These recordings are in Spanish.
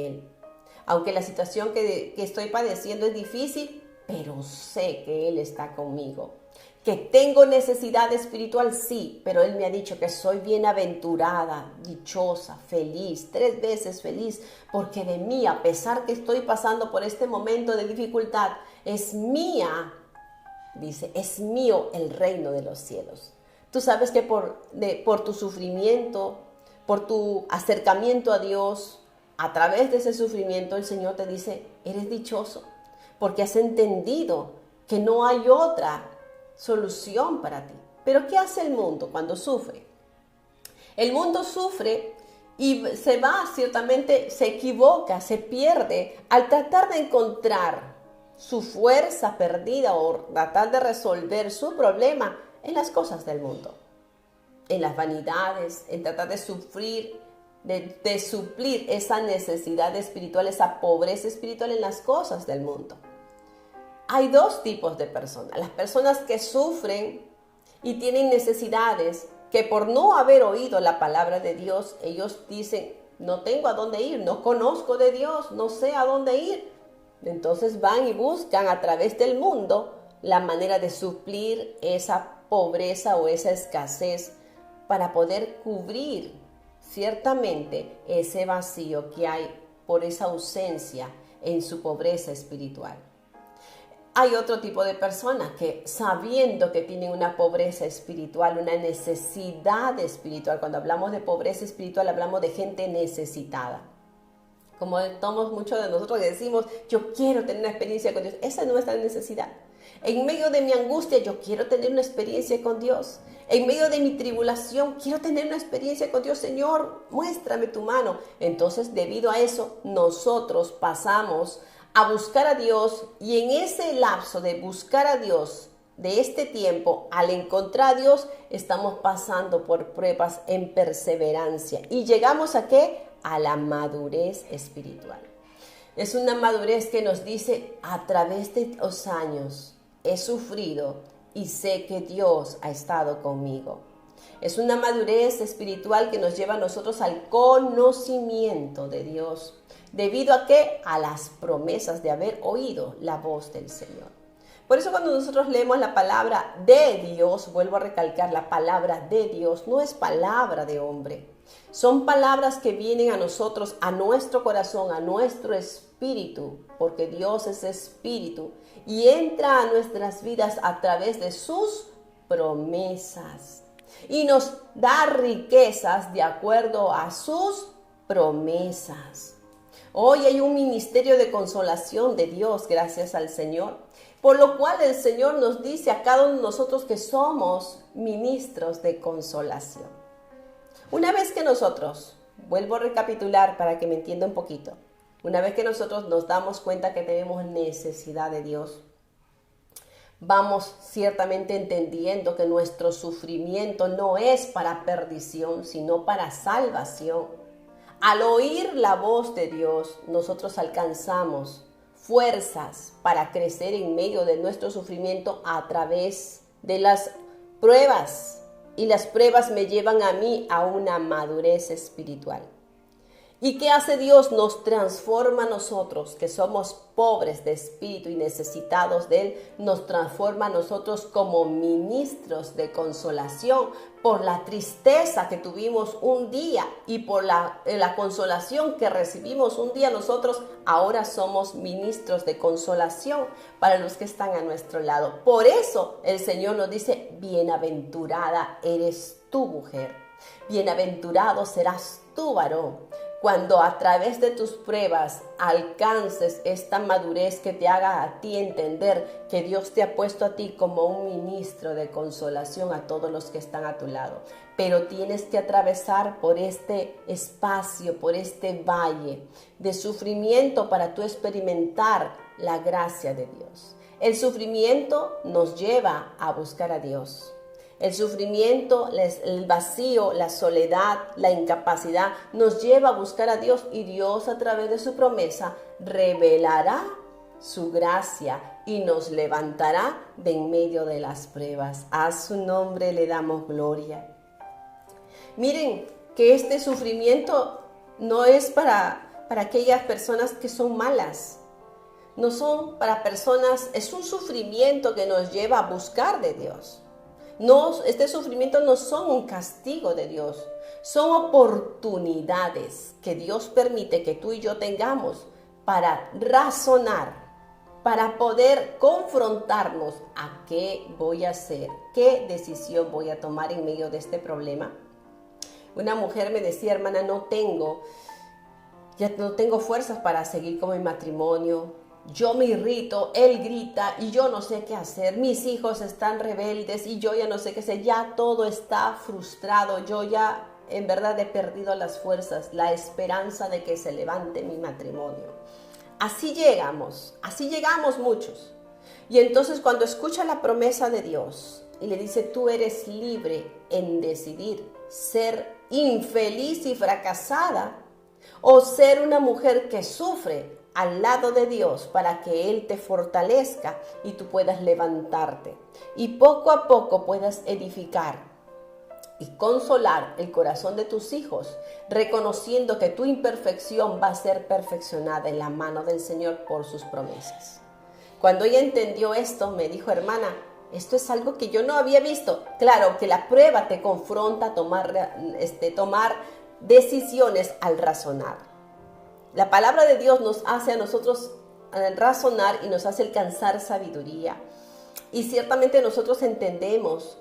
en Él. Aunque la situación que estoy padeciendo es difícil, pero sé que Él está conmigo. Que tengo necesidad espiritual, sí, pero Él me ha dicho que soy bienaventurada, dichosa, feliz, 3 veces feliz, porque de mí, a pesar que estoy pasando por este momento de dificultad, es mía, dice, es mío el reino de los cielos. Tú sabes que por tu sufrimiento, por tu acercamiento a Dios, a través de ese sufrimiento el Señor te dice, eres dichoso, porque has entendido que no hay otra solución para ti. Pero ¿qué hace el mundo cuando sufre? El mundo sufre y se va, ciertamente se equivoca, se pierde al tratar de encontrar su fuerza perdida o tratar de resolver su problema en las cosas del mundo, en las vanidades, en tratar de sufrir, de suplir esa necesidad espiritual, esa pobreza espiritual en las cosas del mundo. Hay 2 tipos de personas. Las personas que sufren y tienen necesidades que por no haber oído la palabra de Dios, ellos dicen, no tengo a dónde ir, no conozco de Dios, no sé a dónde ir. Entonces van y buscan a través del mundo la manera de suplir esa pobreza o esa escasez para poder cubrir ciertamente ese vacío que hay por esa ausencia en su pobreza espiritual. Hay otro tipo de personas que sabiendo que tienen una pobreza espiritual, una necesidad espiritual, cuando hablamos de pobreza espiritual hablamos de gente necesitada. Como tomamos muchos de nosotros que decimos, yo quiero tener una experiencia con Dios, esa es nuestra necesidad. En medio de mi angustia yo quiero tener una experiencia con Dios. En medio de mi tribulación quiero tener una experiencia con Dios. Señor, muéstrame tu mano. Entonces debido a eso nosotros pasamos a buscar a Dios y en ese lapso de buscar a Dios, de este tiempo, al encontrar a Dios, estamos pasando por pruebas en perseverancia. ¿Y llegamos a qué? A la madurez espiritual. Es una madurez que nos dice, a través de los años he sufrido y sé que Dios ha estado conmigo. Es una madurez espiritual que nos lleva a nosotros al conocimiento de Dios. ¿Debido a qué? A las promesas de haber oído la voz del Señor. Por eso cuando nosotros leemos la palabra de Dios, vuelvo a recalcar, la palabra de Dios no es palabra de hombre. Son palabras que vienen a nosotros, a nuestro corazón, a nuestro espíritu, porque Dios es espíritu y entra a nuestras vidas a través de sus promesas y nos da riquezas de acuerdo a sus promesas. Hoy hay un ministerio de consolación de Dios, gracias al Señor, por lo cual el Señor nos dice a cada uno de nosotros que somos ministros de consolación. Una vez que nosotros, vuelvo a recapitular para que me entienda un poquito, una vez que nosotros nos damos cuenta que tenemos necesidad de Dios, vamos ciertamente entendiendo que nuestro sufrimiento no es para perdición, sino para salvación. Al oír la voz de Dios, nosotros alcanzamos fuerzas para crecer en medio de nuestro sufrimiento a través de las pruebas. Y las pruebas me llevan a mí a una madurez espiritual. ¿Y qué hace Dios? Nos transforma a nosotros, que somos pobres de espíritu y necesitados de Él, nos transforma a nosotros como ministros de consolación por la tristeza que tuvimos un día y por la consolación que recibimos un día. Nosotros ahora somos ministros de consolación para los que están a nuestro lado. Por eso el Señor nos dice, bienaventurada eres tú, mujer, bienaventurado serás tú, varón, cuando a través de tus pruebas alcances esta madurez que te haga a ti entender que Dios te ha puesto a ti como un ministro de consolación a todos los que están a tu lado. Pero tienes que atravesar por este espacio, por este valle de sufrimiento para tú experimentar la gracia de Dios. El sufrimiento nos lleva a buscar a Dios. El sufrimiento, el vacío, la soledad, la incapacidad nos lleva a buscar a Dios y Dios a través de su promesa revelará su gracia y nos levantará de en medio de las pruebas. A su nombre le damos gloria. Miren que este sufrimiento no es para para aquellas personas que son malas. No son para personas, es un sufrimiento que nos lleva a buscar de Dios. No, este sufrimiento no son un castigo de Dios, son oportunidades que Dios permite que tú y yo tengamos para razonar, para poder confrontarnos a qué voy a hacer, qué decisión voy a tomar en medio de este problema. Una mujer me decía, hermana, ya no tengo fuerzas para seguir con mi matrimonio. Yo me irrito, él grita y yo no sé qué hacer. Mis hijos están rebeldes y yo ya no sé qué hacer. Ya todo está frustrado. Yo ya en verdad he perdido las fuerzas, la esperanza de que se levante mi matrimonio. Así llegamos muchos. Y entonces cuando escucha la promesa de Dios y le dice, tú eres libre en decidir ser infeliz y fracasada o ser una mujer que sufre al lado de Dios para que Él te fortalezca y tú puedas levantarte y poco a poco puedas edificar y consolar el corazón de tus hijos, reconociendo que tu imperfección va a ser perfeccionada en la mano del Señor por sus promesas. Cuando ella entendió esto, me dijo, hermana, esto es algo que yo no había visto. Claro que la prueba te confronta a tomar decisiones al razonar. La palabra de Dios nos hace a nosotros razonar y nos hace alcanzar sabiduría. Y ciertamente nosotros entendemos,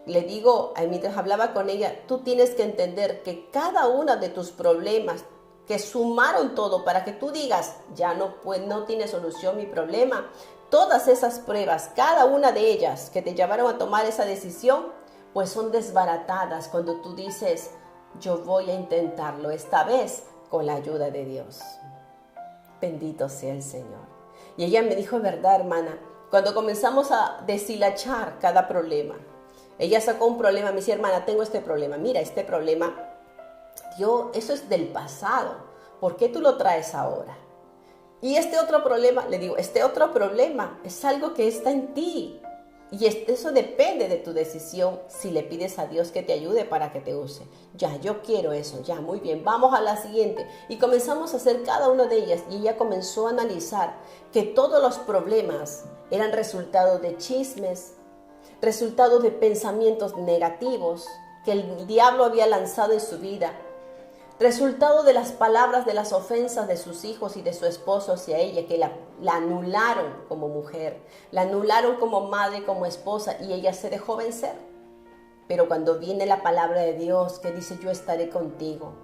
le digo, mientras hablaba con ella, tú tienes que entender que cada uno de tus problemas que sumaron todo para que tú digas, ya no tiene solución mi problema, todas esas pruebas, cada una de ellas que te llevaron a tomar esa decisión, pues son desbaratadas cuando tú dices, yo voy a intentarlo esta vez con la ayuda de Dios. Bendito sea el Señor. Y ella me dijo, verdad, hermana, cuando comenzamos a deshilachar cada problema, ella sacó un problema, me dice, hermana, tengo este problema. Mira, este problema, eso es del pasado. ¿Por qué tú lo traes ahora? Y este otro problema, le digo, este otro problema es algo que está en ti. Y eso depende de tu decisión si le pides a Dios que te ayude para que te use. Ya, yo quiero eso, ya, muy bien, vamos a la siguiente. Y comenzamos a hacer cada una de ellas y ella comenzó a analizar que todos los problemas eran resultado de chismes, resultado de pensamientos negativos que el diablo había lanzado en su vida, resultado de las palabras, de las ofensas de sus hijos y de su esposo hacia ella, que la anularon como mujer, la anularon como madre, como esposa, y ella se dejó vencer. Pero cuando viene la palabra de Dios que dice, yo estaré contigo,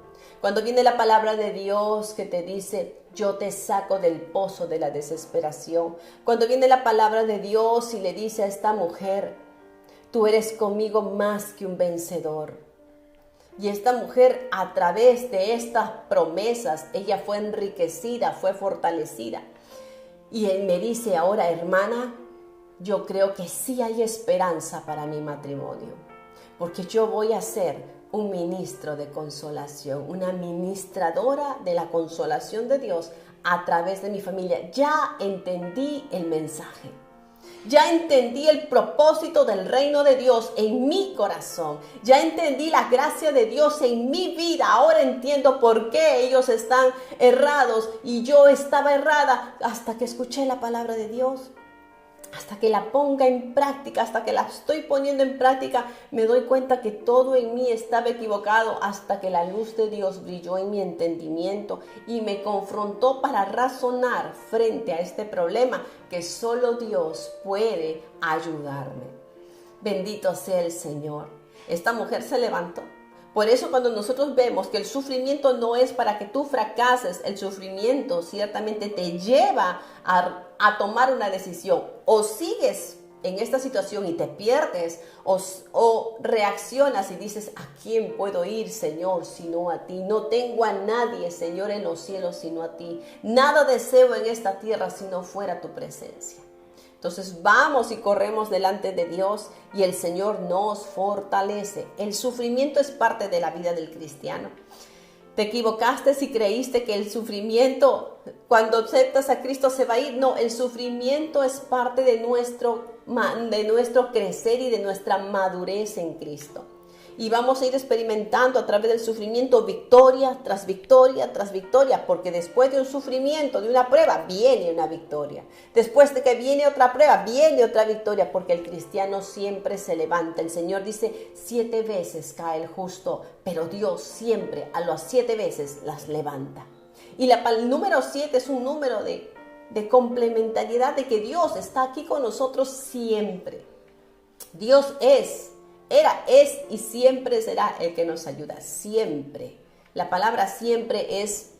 cuando viene la palabra de Dios que te dice, yo te saco del pozo de la desesperación, cuando viene la palabra de Dios y le dice a esta mujer, tú eres conmigo más que un vencedor. Y esta mujer, a través de estas promesas, ella fue enriquecida, fue fortalecida. Y él me dice ahora, hermana, yo creo que sí hay esperanza para mi matrimonio, porque yo voy a ser un ministro de consolación, una ministradora de la consolación de Dios a través de mi familia. Ya entendí el mensaje. Ya entendí el propósito del reino de Dios en mi corazón. Ya entendí la gracia de Dios en mi vida. Ahora entiendo por qué ellos están errados y yo estaba errada hasta que escuché la palabra de Dios. Hasta que la ponga en práctica, hasta que la estoy poniendo en práctica, me doy cuenta que todo en mí estaba equivocado, hasta que la luz de Dios brilló en mi entendimiento y me confrontó para razonar frente a este problema que solo Dios puede ayudarme. Bendito sea el Señor. Esta mujer se levantó. Por eso cuando nosotros vemos que el sufrimiento no es para que tú fracases, el sufrimiento ciertamente te lleva a tomar una decisión. O sigues en esta situación y te pierdes, o reaccionas y dices, ¿a quién puedo ir, Señor, sino a ti? No tengo a nadie, Señor, en los cielos, sino a ti. Nada deseo en esta tierra si no fuera tu presencia. Entonces vamos y corremos delante de Dios y el Señor nos fortalece. El sufrimiento es parte de la vida del cristiano. Te equivocaste si creíste que el sufrimiento, cuando aceptas a Cristo, se va a ir. No, el sufrimiento es parte de nuestro crecer y de nuestra madurez en Cristo. Y vamos a ir experimentando a través del sufrimiento victoria tras victoria tras victoria, porque después de un sufrimiento, de una prueba, viene una victoria. Después de que viene otra prueba, viene otra victoria, porque el cristiano siempre se levanta. El Señor dice, 7 veces cae el justo, pero Dios siempre a las 7 veces las levanta. Y el número 7 es un número de complementariedad, de que Dios está aquí con nosotros siempre. Dios era, es y siempre será el que nos ayuda, siempre. La palabra siempre es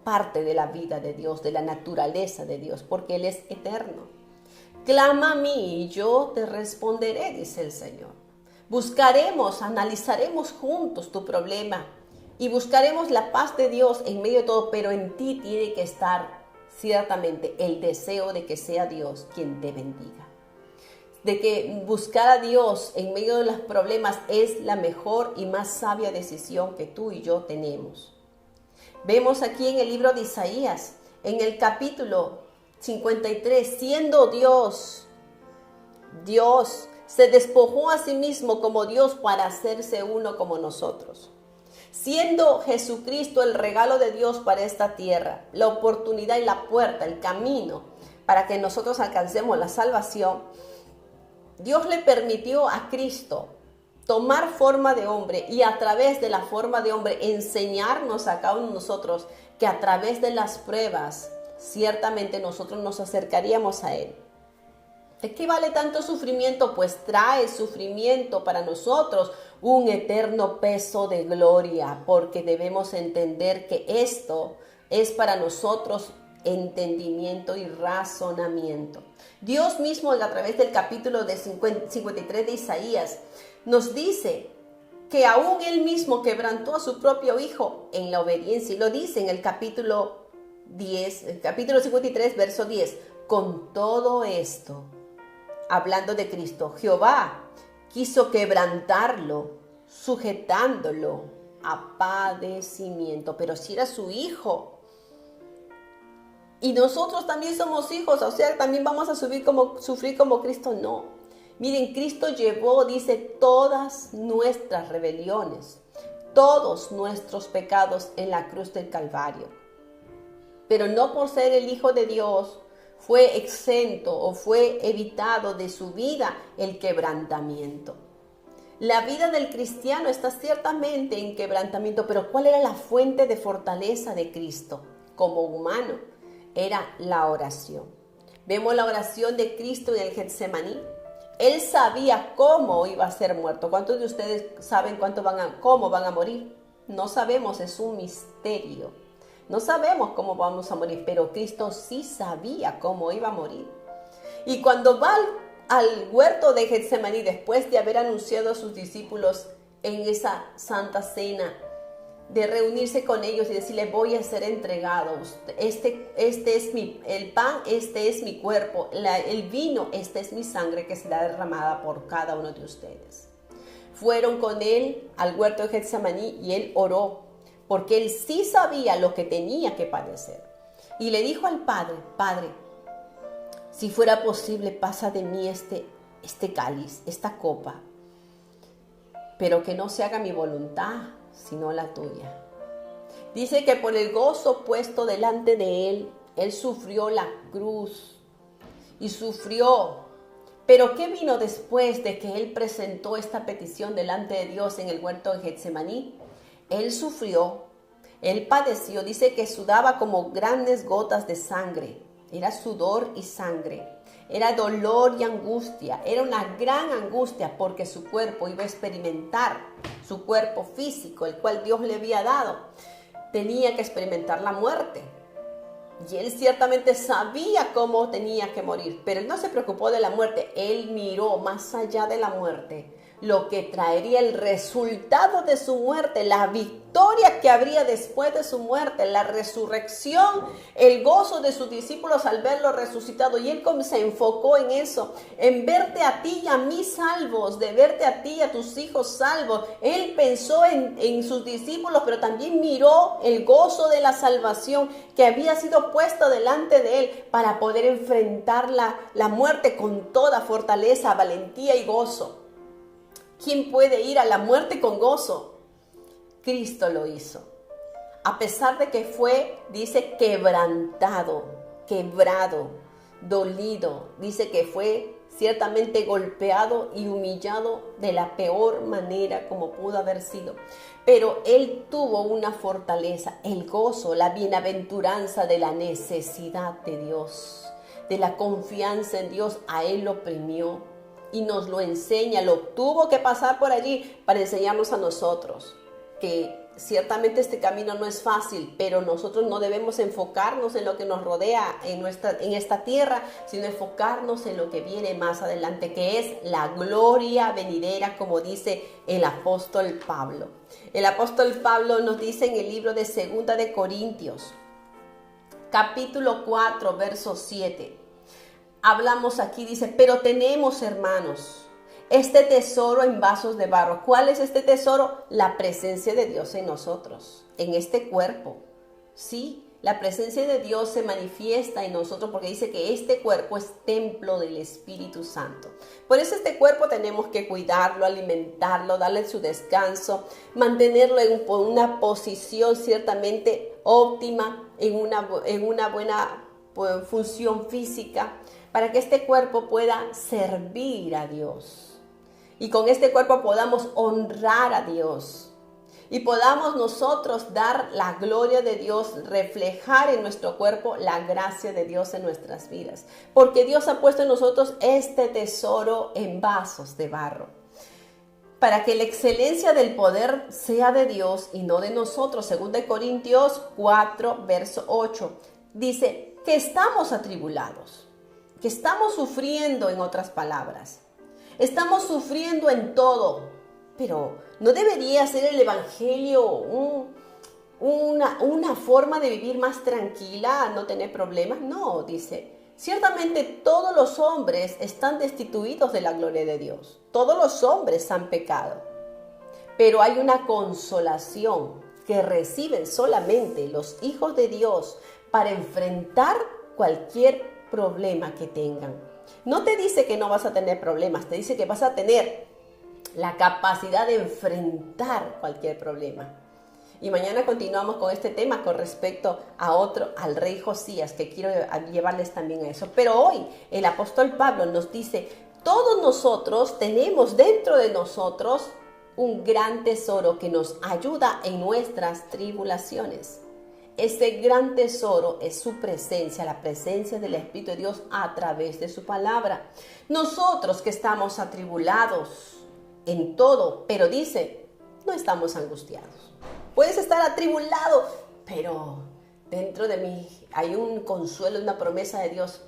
parte de la vida de Dios, de la naturaleza de Dios, porque Él es eterno. Clama a mí y yo te responderé, dice el Señor. Buscaremos, analizaremos juntos tu problema y buscaremos la paz de Dios en medio de todo, pero en ti tiene que estar ciertamente el deseo de que sea Dios quien te bendiga. De que buscar a Dios en medio de los problemas es la mejor y más sabia decisión que tú y yo tenemos. Vemos aquí en el libro de Isaías, en el capítulo 53, siendo Dios se despojó a sí mismo como Dios para hacerse uno como nosotros. Siendo Jesucristo el regalo de Dios para esta tierra, la oportunidad y la puerta, el camino para que nosotros alcancemos la salvación, Dios le permitió a Cristo tomar forma de hombre y a través de la forma de hombre enseñarnos a cada uno de nosotros que a través de las pruebas ciertamente nosotros nos acercaríamos a Él. ¿De qué vale tanto sufrimiento? Pues trae sufrimiento para nosotros un eterno peso de gloria, porque debemos entender que esto es para nosotros entendimiento y razonamiento. Dios mismo a través del capítulo de 53 de Isaías nos dice que aún Él mismo quebrantó a su propio Hijo en la obediencia, y lo dice en el capítulo 53, verso 10. Con todo esto, hablando de Cristo, Jehová quiso quebrantarlo, sujetándolo a padecimiento. Pero si era su Hijo, y nosotros también somos hijos, o sea, también vamos a sufrir como Cristo, no. Miren, Cristo llevó, dice, todas nuestras rebeliones, todos nuestros pecados en la cruz del Calvario. Pero no por ser el Hijo de Dios fue exento o fue evitado de su vida el quebrantamiento. La vida del cristiano está ciertamente en quebrantamiento, pero ¿cuál era la fuente de fortaleza de Cristo como humano? Era la oración. Vemos la oración de Cristo en el Getsemaní. Él sabía cómo iba a ser muerto. ¿Cuántos de ustedes saben cómo van a morir? No sabemos, es un misterio. No sabemos cómo vamos a morir, pero Cristo sí sabía cómo iba a morir. Y cuando va al huerto de Getsemaní, después de haber anunciado a sus discípulos en esa santa cena, de reunirse con ellos y decirles, voy a ser entregado, este es el pan, este es mi cuerpo, el vino, esta es mi sangre que será derramada por cada uno de ustedes. Fueron con él al huerto de Getsemaní y él oró, porque él sí sabía lo que tenía que padecer. Y le dijo al Padre, Padre, si fuera posible, pasa de mí este cáliz, esta copa, pero que no se haga mi voluntad, sino la tuya. Dice que por el gozo puesto delante de él, él sufrió la cruz y sufrió. Pero ¿qué vino después de que él presentó esta petición delante de Dios en el huerto de Getsemaní? Él sufrió, él padeció, dice que sudaba como grandes gotas de sangre. Era sudor y sangre. Era dolor y angustia. Era una gran angustia porque su cuerpo iba a experimentar, su cuerpo físico, el cual Dios le había dado, tenía que experimentar la muerte. Y él ciertamente sabía cómo tenía que morir, pero él no se preocupó de la muerte. Él miró más allá de la muerte, lo que traería el resultado de su muerte, la victoria que habría después de su muerte, la resurrección, el gozo de sus discípulos al verlo resucitado. Y él se enfocó en eso, en verte a ti y a mí salvos, de verte a ti y a tus hijos salvos. Él pensó en sus discípulos, pero también miró el gozo de la salvación que había sido puesto delante de él para poder enfrentar la muerte con toda fortaleza, valentía y gozo. ¿Quién puede ir a la muerte con gozo? Cristo lo hizo. A pesar de que fue, dice, quebrantado, quebrado, dolido. Dice que fue ciertamente golpeado y humillado de la peor manera como pudo haber sido. Pero Él tuvo una fortaleza, el gozo, la bienaventuranza de la necesidad de Dios, de la confianza en Dios. A Él lo premió y nos lo enseña. Lo tuvo que pasar por allí para enseñarnos a nosotros que ciertamente este camino no es fácil, pero nosotros no debemos enfocarnos en lo que nos rodea en esta tierra, sino enfocarnos en lo que viene más adelante, que es la gloria venidera, como dice el apóstol Pablo. El apóstol Pablo nos dice en el libro de 2 de Corintios, capítulo 4, verso 7. Hablamos aquí, dice, pero tenemos, hermanos, este tesoro en vasos de barro. ¿Cuál es este tesoro? La presencia de Dios en nosotros, en este cuerpo. Sí, la presencia de Dios se manifiesta en nosotros porque dice que este cuerpo es templo del Espíritu Santo. Por eso este cuerpo tenemos que cuidarlo, alimentarlo, darle su descanso, mantenerlo en una posición ciertamente óptima, en una buena función física, para que este cuerpo pueda servir a Dios. Y con este cuerpo podamos honrar a Dios. Y podamos nosotros dar la gloria de Dios, reflejar en nuestro cuerpo la gracia de Dios en nuestras vidas. Porque Dios ha puesto en nosotros este tesoro en vasos de barro. Para que la excelencia del poder sea de Dios y no de nosotros. 2 Corintios 4, verso 8. Dice que estamos atribulados, que estamos sufriendo, en otras palabras. Estamos sufriendo en todo, pero ¿no debería ser el evangelio una forma de vivir más tranquila, no tener problemas? No, dice, ciertamente todos los hombres están destituidos de la gloria de Dios. Todos los hombres han pecado, pero hay una consolación que reciben solamente los hijos de Dios para enfrentar cualquier problema que tengan. No te dice que no vas a tener problemas, te dice que vas a tener la capacidad de enfrentar cualquier problema. Y mañana continuamos con este tema con respecto al rey Josías, que quiero llevarles también a eso. Pero hoy el apóstol Pablo nos dice, todos nosotros tenemos dentro de nosotros un gran tesoro que nos ayuda en nuestras tribulaciones. Ese gran tesoro es su presencia, la presencia del Espíritu de Dios a través de su palabra. Nosotros que estamos atribulados en todo, pero dice, no estamos angustiados. Puedes estar atribulado, pero dentro de mí hay un consuelo, una promesa de Dios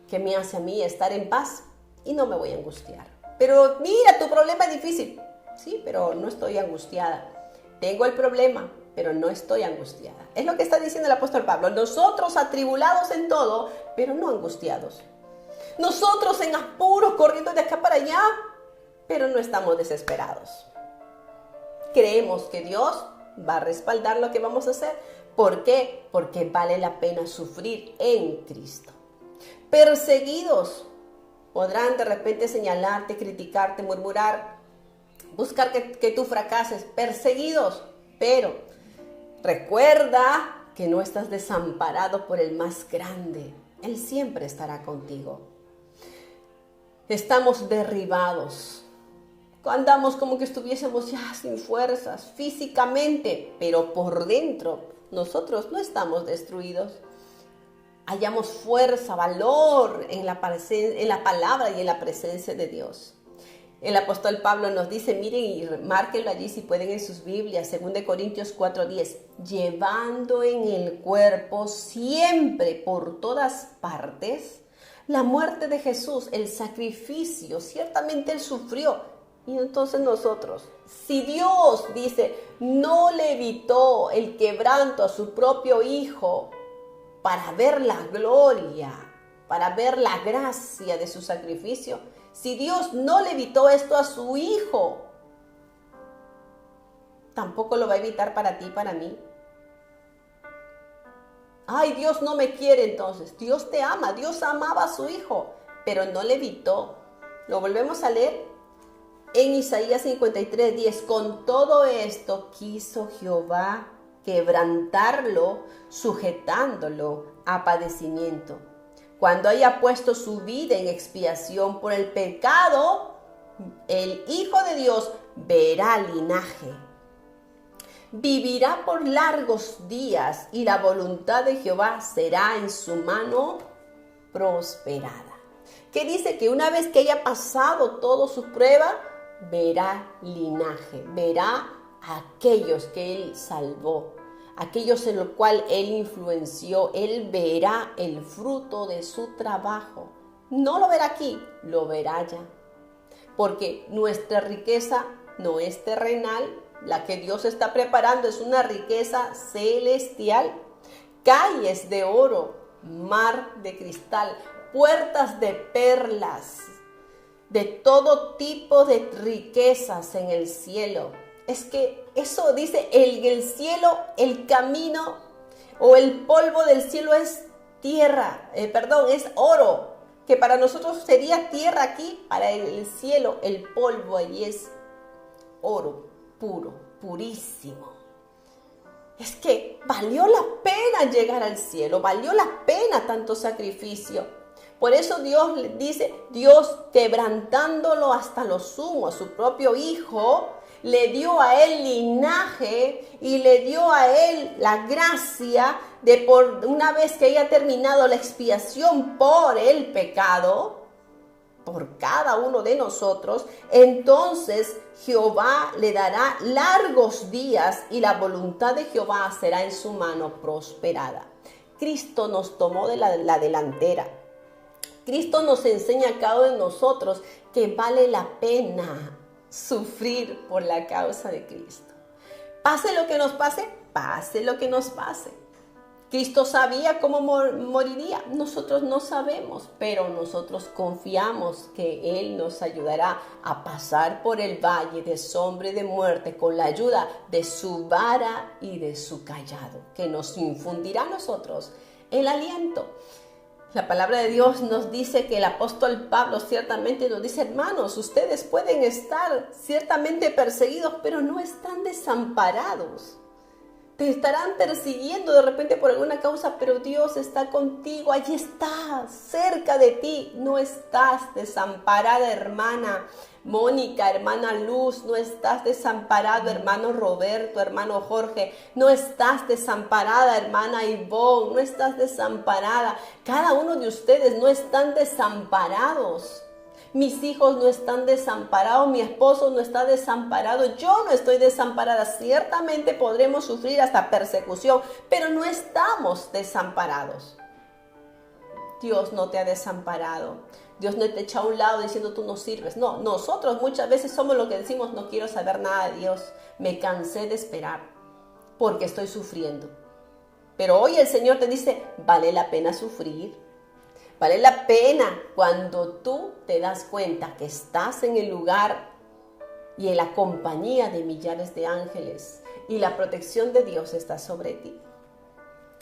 que me hace a mí estar en paz y no me voy a angustiar. Pero mira, tu problema es difícil. Sí, pero no estoy angustiada. Tengo el problema, pero no estoy angustiada. Es lo que está diciendo el apóstol Pablo. Nosotros atribulados en todo, pero no angustiados. Nosotros en apuros, corriendo de acá para allá, pero no estamos desesperados. Creemos que Dios va a respaldar lo que vamos a hacer. ¿Por qué? Porque vale la pena sufrir en Cristo. Perseguidos, podrán de repente señalarte, criticarte, murmurar, buscar que tú fracases. Perseguidos, pero recuerda que no estás desamparado por el más grande. Él siempre estará contigo. Estamos derribados. Andamos como que estuviésemos ya sin fuerzas físicamente, pero por dentro nosotros no estamos destruidos. Hallamos fuerza, valor en la palabra y en la presencia de Dios. El apóstol Pablo nos dice, miren y márquenlo allí si pueden en sus Biblias, 2 Corintios 4:10, llevando en el cuerpo siempre por todas partes la muerte de Jesús, el sacrificio, ciertamente Él sufrió. Y entonces nosotros, si Dios, dice, no le evitó el quebranto a su propio Hijo para ver la gloria, para ver la gracia de su sacrificio, si Dios no le evitó esto a su Hijo, tampoco lo va a evitar para ti y para mí. Ay, Dios no me quiere entonces. Dios te ama, Dios amaba a su Hijo, pero no le evitó. Lo volvemos a leer. en Isaías 53:10, con todo esto quiso Jehová quebrantarlo, sujetándolo a padecimiento. Cuando haya puesto su vida en expiación por el pecado, el Hijo de Dios verá linaje. Vivirá por largos días y la voluntad de Jehová será en su mano prosperada. Que dice que una vez que haya pasado toda su prueba, verá linaje, verá a aquellos que él salvó, aquellos en los cuales él influenció. Él verá el fruto de su trabajo. No lo verá aquí, lo verá allá. Porque nuestra riqueza no es terrenal, la que Dios está preparando es una riqueza celestial. Calles de oro, mar de cristal, puertas de perlas, de todo tipo de riquezas en el cielo. Es que eso dice, el cielo, el camino o el polvo del cielo es tierra, es oro, que para nosotros sería tierra aquí, para el cielo el polvo allí es oro puro, purísimo. Es que valió la pena llegar al cielo, valió la pena tanto sacrificio. Por eso Dios le dice, Dios quebrantándolo hasta lo sumo, a su propio Hijo, le dio a él linaje y le dio a él la gracia de por una vez que haya terminado la expiación por el pecado, por cada uno de nosotros, entonces Jehová le dará largos días y la voluntad de Jehová será en su mano prosperada. Cristo nos tomó de la delantera. Cristo nos enseña a cada uno de nosotros que vale la pena sufrir por la causa de Cristo. Pase lo que nos pase, pase lo que nos pase. Cristo sabía cómo moriría, nosotros no sabemos, pero nosotros confiamos que Él nos ayudará a pasar por el valle de sombra y de muerte con la ayuda de su vara y de su cayado, que nos infundirá a nosotros el aliento. La palabra de Dios nos dice que el apóstol Pablo ciertamente nos dice, hermanos, ustedes pueden estar ciertamente perseguidos, pero no están desamparados. Te estarán persiguiendo de repente por alguna causa, pero Dios está contigo, allí está, cerca de ti. No estás desamparada, hermana Mónica, hermana Luz, no estás desamparado, hermano Roberto, hermano Jorge, no estás desamparada, hermana Ivonne, no estás desamparada. Cada uno de ustedes no están desamparados. Mis hijos no están desamparados, mi esposo no está desamparado, yo no estoy desamparada. Ciertamente podremos sufrir hasta persecución, pero no estamos desamparados. Dios no te ha desamparado. Dios no te echa a un lado diciendo tú no sirves. No, nosotros muchas veces somos los que decimos no quiero saber nada de Dios. Me cansé de esperar porque estoy sufriendo. Pero hoy el Señor te dice, vale la pena sufrir. Vale la pena cuando tú te das cuenta que estás en el lugar y en la compañía de millares de ángeles y la protección de Dios está sobre ti.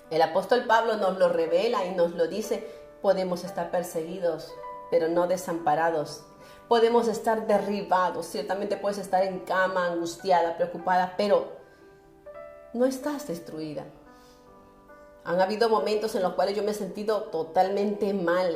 El apóstol Pablo nos lo revela y nos lo dice, podemos estar perseguidos, pero no desamparados. Podemos estar derribados, ciertamente puedes estar en cama, angustiada, preocupada, pero no estás destruida. Han habido momentos en los cuales yo me he sentido totalmente mal,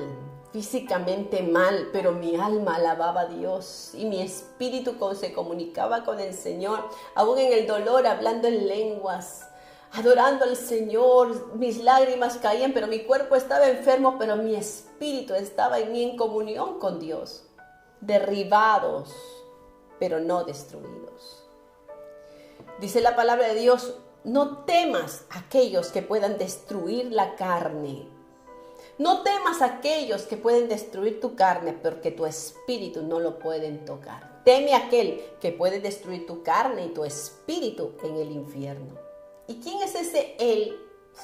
físicamente mal, pero mi alma alababa a Dios y mi espíritu se comunicaba con el Señor, aún en el dolor, hablando en lenguas, adorando al Señor. Mis lágrimas caían, pero mi cuerpo estaba enfermo, pero mi espíritu estaba en mí en comunión con Dios. Derribados, pero no destruidos. Dice la palabra de Dios, no temas a aquellos que puedan destruir la carne. No temas a aquellos que pueden destruir tu carne, porque tu espíritu no lo pueden tocar. Teme a aquel que puede destruir tu carne y tu espíritu en el infierno. ¿Y quién es ese Él,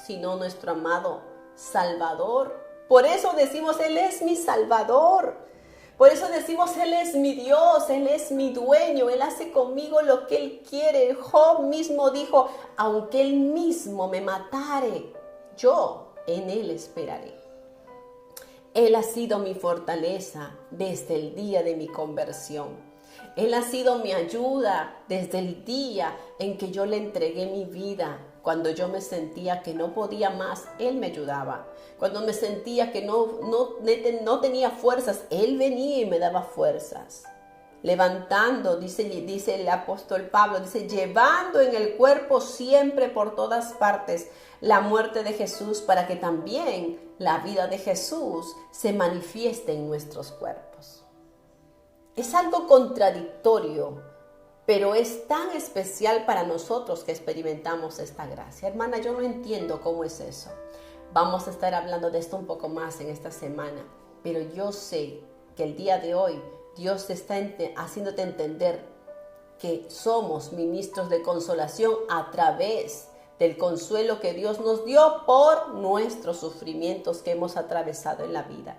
sino nuestro amado Salvador? Por eso decimos, Él es mi Salvador. Por eso decimos, Él es mi Dios, Él es mi dueño, Él hace conmigo lo que Él quiere. Job mismo dijo, aunque Él mismo me matare, yo en Él esperaré. Él ha sido mi fortaleza desde el día de mi conversión. Él ha sido mi ayuda desde el día en que yo le entregué mi vida. Cuando yo me sentía que no podía más, Él me ayudaba. Cuando me sentía que no tenía fuerzas, Él venía y me daba fuerzas. Levantando, dice el apóstol Pablo, dice, llevando en el cuerpo siempre por todas partes la muerte de Jesús, para que también la vida de Jesús se manifieste en nuestros cuerpos. Es algo contradictorio, pero es tan especial para nosotros que experimentamos esta gracia. Hermana, yo no entiendo cómo es eso. Vamos a estar hablando de esto un poco más en esta semana, pero yo sé que el día de hoy Dios está haciéndote entender que somos ministros de consolación a través del consuelo que Dios nos dio por nuestros sufrimientos que hemos atravesado en la vida.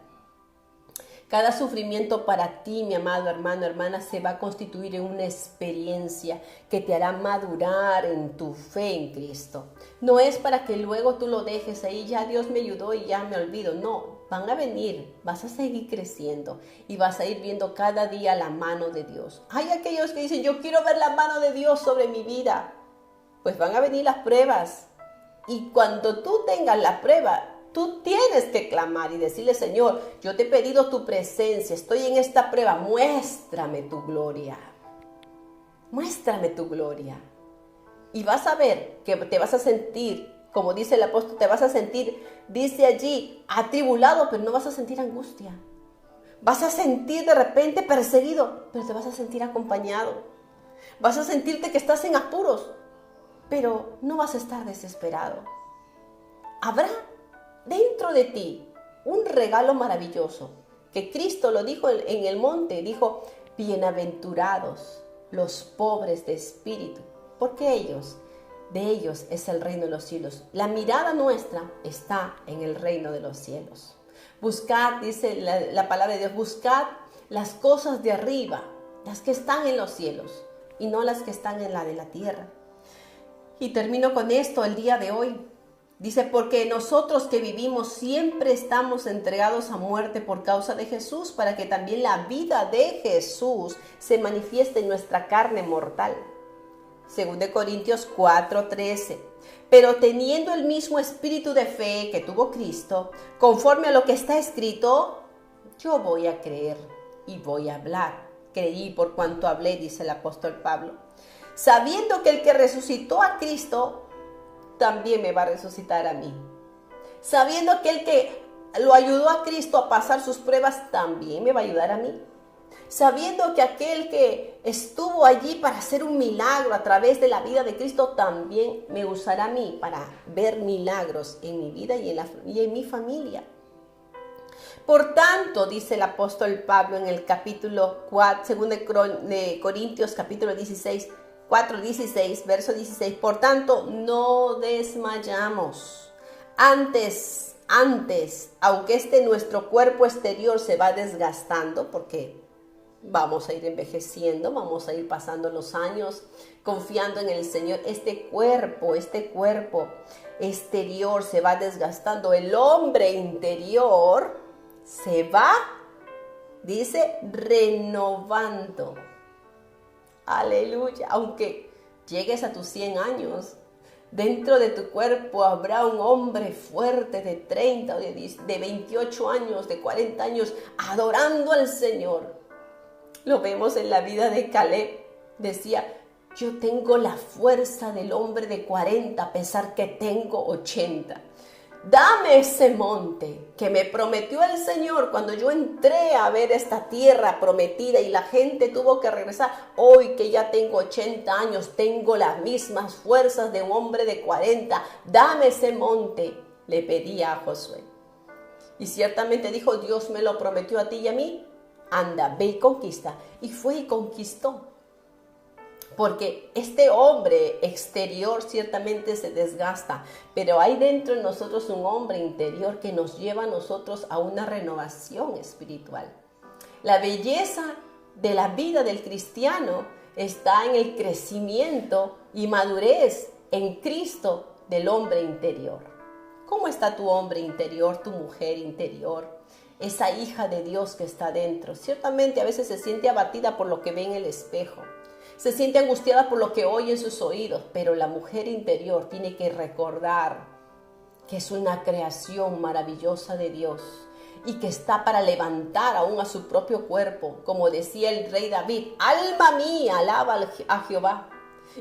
Cada sufrimiento para ti, mi amado hermano, hermana, se va a constituir en una experiencia que te hará madurar en tu fe en Cristo. No es para que luego tú lo dejes ahí, ya Dios me ayudó y ya me olvido. No, van a venir, vas a seguir creciendo y vas a ir viendo cada día la mano de Dios. Hay aquellos que dicen, yo quiero ver la mano de Dios sobre mi vida. Pues van a venir las pruebas. Y cuando tú tengas la prueba, tú tienes que clamar y decirle, Señor, yo te he pedido tu presencia, estoy en esta prueba, muéstrame tu gloria. Muéstrame tu gloria. Y vas a ver que te vas a sentir, como dice el apóstol, te vas a sentir, dice allí, atribulado, pero no vas a sentir angustia. Vas a sentir de repente perseguido, pero te vas a sentir acompañado. Vas a sentirte que estás en apuros, pero no vas a estar desesperado. Habrá dentro de ti un regalo maravilloso, que Cristo lo dijo en el monte, dijo, bienaventurados los pobres de espíritu, porque de ellos es el reino de los cielos. La mirada nuestra está en el reino de los cielos. Buscad, dice la palabra de Dios, buscad las cosas de arriba, las que están en los cielos, y no las que están en la de la tierra. Y termino con esto el día de hoy. Dice, porque nosotros que vivimos siempre estamos entregados a muerte por causa de Jesús, para que también la vida de Jesús se manifieste en nuestra carne mortal. 2 Corintios 4:13. Pero teniendo el mismo espíritu de fe que tuvo Cristo, conforme a lo que está escrito, yo voy a creer y voy a hablar. Creí por cuanto hablé, dice el apóstol Pablo. Sabiendo que el que resucitó a Cristo también me va a resucitar a mí. Sabiendo que el que lo ayudó a Cristo a pasar sus pruebas también me va a ayudar a mí. Sabiendo que aquel que estuvo allí para hacer un milagro a través de la vida de Cristo también me usará a mí para ver milagros en mi vida y en mi familia. Por tanto, dice el apóstol Pablo en el capítulo 4, 2 de Corintios, capítulo 16, 4:16, verso 16, por tanto, no desmayamos. Antes, aunque nuestro cuerpo exterior se va desgastando, porque vamos a ir envejeciendo, vamos a ir pasando los años, confiando en el Señor, este cuerpo exterior se va desgastando, el hombre interior se va, dice, renovando. Aleluya, aunque llegues a tus 100 años, dentro de tu cuerpo habrá un hombre fuerte de 30, de 28 años, de 40 años, adorando al Señor. Lo vemos en la vida de Caleb. Decía, yo tengo la fuerza del hombre de 40, a pesar que tengo 80. Dame ese monte que me prometió el Señor cuando yo entré a ver esta tierra prometida y la gente tuvo que regresar. Hoy que ya tengo 80 años, tengo las mismas fuerzas de un hombre de 40. Dame ese monte, le pedía a Josué. Y ciertamente dijo, Dios me lo prometió a ti y a mí. Anda, ve y conquista. Y fue y conquistó. Porque este hombre exterior ciertamente se desgasta, pero hay dentro de nosotros un hombre interior que nos lleva a nosotros a una renovación espiritual. La belleza de la vida del cristiano está en el crecimiento y madurez en Cristo del hombre interior. ¿Cómo está tu hombre interior, tu mujer interior? esa hija de Dios que está dentro. Ciertamente a veces se siente abatida por lo que ve en el espejo, se siente angustiada por lo que oye en sus oídos, pero la mujer interior tiene que recordar que es una creación maravillosa de Dios y que está para levantar aún a su propio cuerpo, como decía el rey David: alma mía, alaba a Jehová.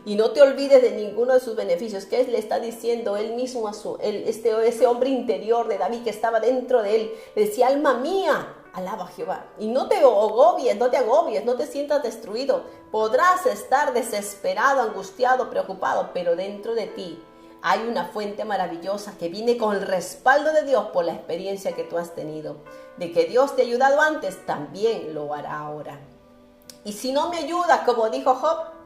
Y no te olvides de ninguno de sus beneficios. ¿Qué le está diciendo él mismo a ese hombre interior de David que estaba dentro de él? Le decía: alma mía, alaba a Jehová. Y no te agobies, no te sientas destruido. Podrás estar desesperado, angustiado, preocupado, pero dentro de ti hay una fuente maravillosa que viene con el respaldo de Dios por la experiencia que tú has tenido. De que Dios te ha ayudado antes, también lo hará ahora. Y si no me ayuda, como dijo Job,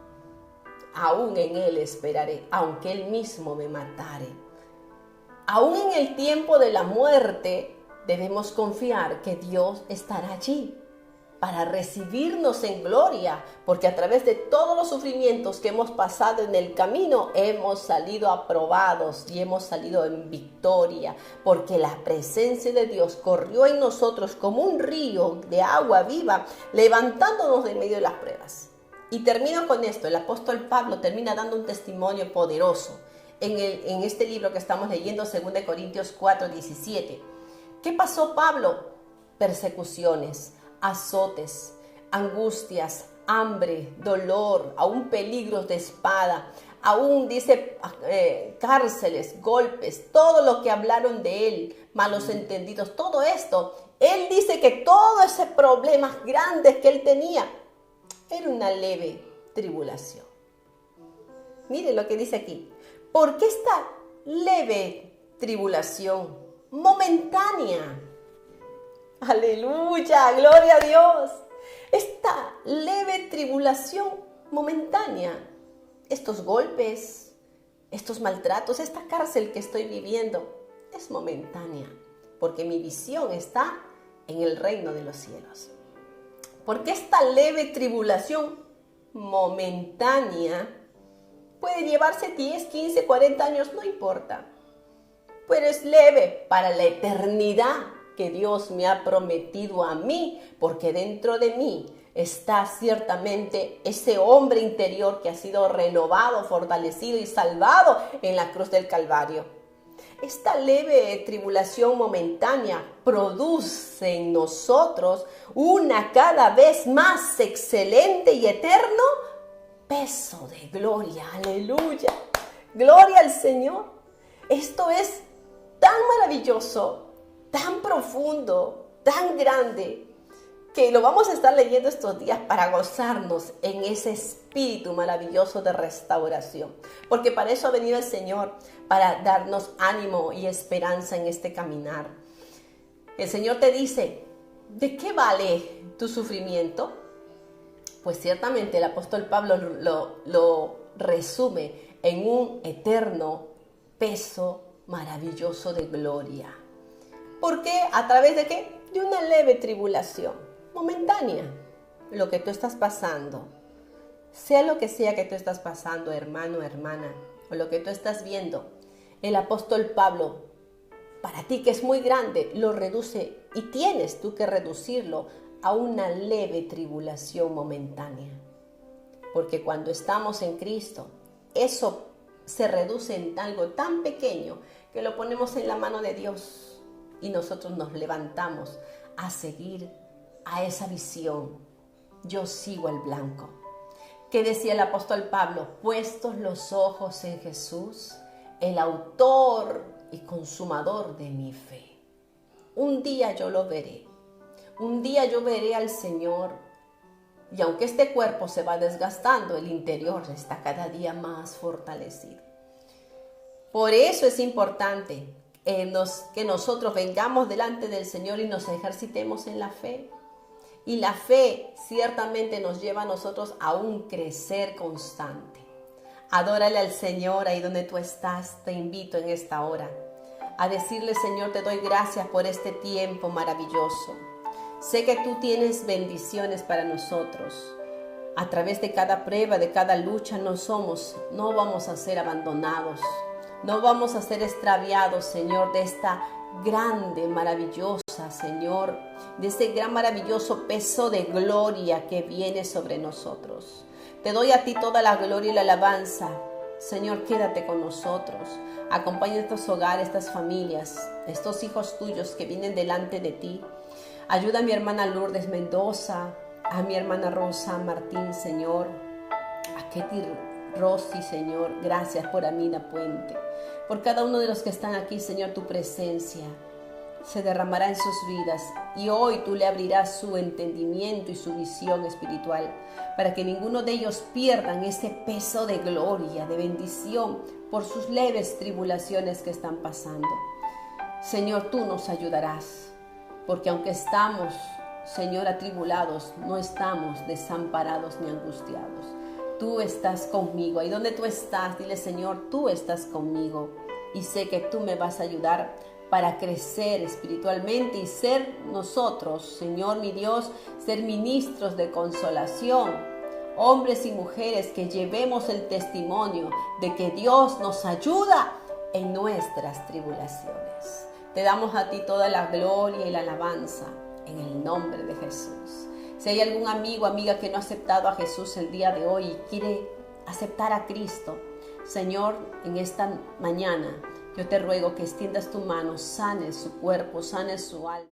aún en Él esperaré, aunque Él mismo me matare. Aún en el tiempo de la muerte, debemos confiar que Dios estará allí para recibirnos en gloria, porque a través de todos los sufrimientos que hemos pasado en el camino, hemos salido aprobados y hemos salido en victoria, porque la presencia de Dios corrió en nosotros como un río de agua viva, levantándonos de medio de las pruebas. Y termino con esto. El apóstol Pablo termina dando un testimonio poderoso en este libro que estamos leyendo, 2 Corintios 4:17. ¿Qué pasó Pablo? Persecuciones, azotes, angustias, hambre, dolor, aún peligros de espada, aún dice cárceles, golpes, todo lo que hablaron de él, malos entendidos, todo esto. Él dice que todos esos problemas grandes que él tenía era una leve tribulación. Mire lo que dice aquí. Porque esta leve tribulación momentánea, aleluya, gloria a Dios, esta leve tribulación momentánea, estos golpes, estos maltratos, esta cárcel que estoy viviendo, es momentánea, porque mi visión está en el reino de los cielos. Porque esta leve tribulación momentánea puede llevarse 10, 15, 40 años, no importa. Pero es leve para la eternidad que Dios me ha prometido a mí, porque dentro de mí está ciertamente ese hombre interior que ha sido renovado, fortalecido y salvado en la cruz del Calvario. Esta leve tribulación momentánea produce en nosotros una cada vez más excelente y eterno peso de gloria. Aleluya. Gloria al Señor. Esto es tan maravilloso, tan profundo, tan grande, que lo vamos a estar leyendo estos días para gozarnos en ese espíritu maravilloso de restauración. Porque para eso ha venido el Señor, para darnos ánimo y esperanza en este caminar. El Señor te dice: ¿de qué vale tu sufrimiento? Pues ciertamente el apóstol Pablo lo resume en un eterno peso maravilloso de gloria. ¿Por qué? ¿A través de qué? De una leve tribulación momentánea. Lo que tú estás pasando, sea lo que sea que tú estás pasando, hermano, hermana, o lo que tú estás viendo, el apóstol Pablo, para ti que es muy grande, lo reduce, y tienes tú que reducirlo a una leve tribulación momentánea. Porque cuando estamos en Cristo, eso se reduce en algo tan pequeño que lo ponemos en la mano de Dios y nosotros nos levantamos a seguir a esa visión. Yo sigo el blanco. ¿Qué decía el apóstol Pablo? Puestos los ojos en Jesús, el autor y consumador de mi fe. Un día yo lo veré. Un día yo veré al Señor. Y aunque este cuerpo se va desgastando, el interior está cada día más fortalecido. Por eso es importante que nosotros vengamos delante del Señor y nos ejercitemos en la fe. Y la fe ciertamente nos lleva a nosotros a un crecer constante. Adórale al Señor ahí donde tú estás. Te invito en esta hora a decirle: Señor, te doy gracias por este tiempo maravilloso. Sé que tú tienes bendiciones para nosotros. A través de cada prueba, de cada lucha, no vamos a ser abandonados. No vamos a ser extraviados, Señor, de esta grande, maravillosa, Señor, de ese gran, maravilloso peso de gloria que viene sobre nosotros. Te doy a ti toda la gloria y la alabanza. Señor, quédate con nosotros. Acompaña estos hogares, estas familias, estos hijos tuyos que vienen delante de ti. Ayuda a mi hermana Lourdes Mendoza, a mi hermana Rosa Martín, Señor, a Ketty Rossi, Señor. Gracias por Amina Puente. Por cada uno de los que están aquí, Señor, tu presencia se derramará en sus vidas y hoy tú le abrirás su entendimiento y su visión espiritual para que ninguno de ellos pierdan ese peso de gloria, de bendición por sus leves tribulaciones que están pasando. Señor, tú nos ayudarás, porque aunque estamos, Señor, atribulados, no estamos desamparados ni angustiados. Tú estás conmigo. Ahí donde tú estás, dile, Señor, tú estás conmigo y sé que tú me vas a ayudar para crecer espiritualmente y ser nosotros, Señor mi Dios, ser ministros de consolación, hombres y mujeres que llevemos el testimonio de que Dios nos ayuda en nuestras tribulaciones. Te damos a ti toda la gloria y la alabanza en el nombre de Jesús. Si hay algún amigo, amiga que no ha aceptado a Jesús el día de hoy y quiere aceptar a Cristo, Señor, en esta mañana yo te ruego que extiendas tu mano, sanes su cuerpo, sanes su alma.